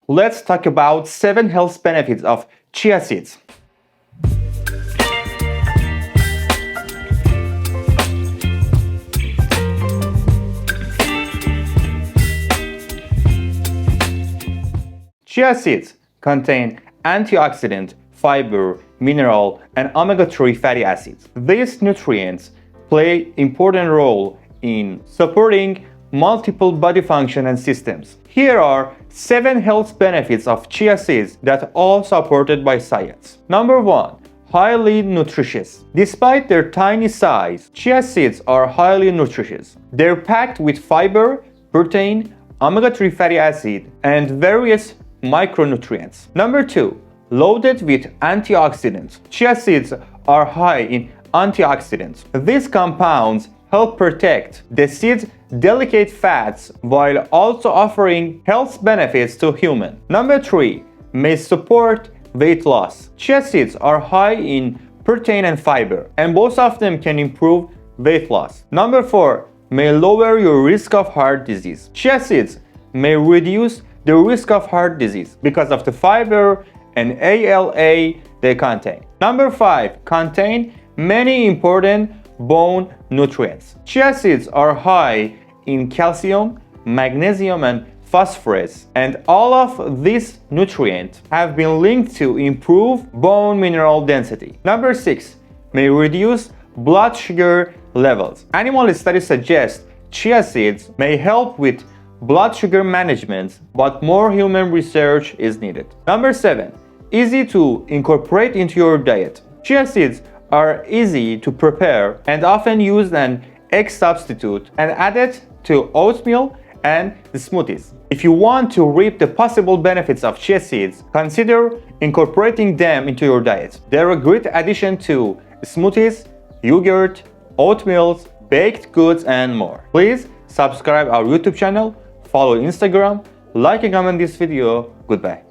let's talk about 7 health benefits of chia seeds. Chia seeds contain antioxidant, fiber, mineral, and omega-3 fatty acids. These nutrients play an important role in supporting multiple body function and systems. Here are 7 health benefits of chia seeds that are all supported by science. Number 1. Highly nutritious. Despite their tiny size, chia seeds are highly nutritious. They're packed with fiber, protein, omega-3 fatty acid, and various micronutrients. Number 2. Loaded with antioxidants. Chia seeds are high in antioxidants. These compounds help protect the seed's delicate fats while also offering health benefits to humans. Number 3. May support weight loss. Chia seeds are high in protein and fiber, and both of them can improve weight loss. Number 4. May lower your risk of heart disease. Chia seeds may reduce the risk of heart disease because of the fiber and ALA they contain. Number 5. Contain many important bone nutrients. Chia seeds are high in calcium, magnesium, and phosphorus, and all of these nutrients have been linked to improve bone mineral density. Number 6. May reduce blood sugar levels. Animal studies suggest chia seeds may help with blood sugar management, but more human research is needed. Number 7. Easy to incorporate into your diet. Chia seeds are easy to prepare and often used as an egg substitute and added to oatmeal and smoothies. If you want to reap the possible benefits of chia seeds, consider incorporating them into your diet. They're a great addition to smoothies, yogurt, oatmeals, baked goods, and more. Please subscribe our YouTube channel, follow Instagram, like and comment this video. Goodbye.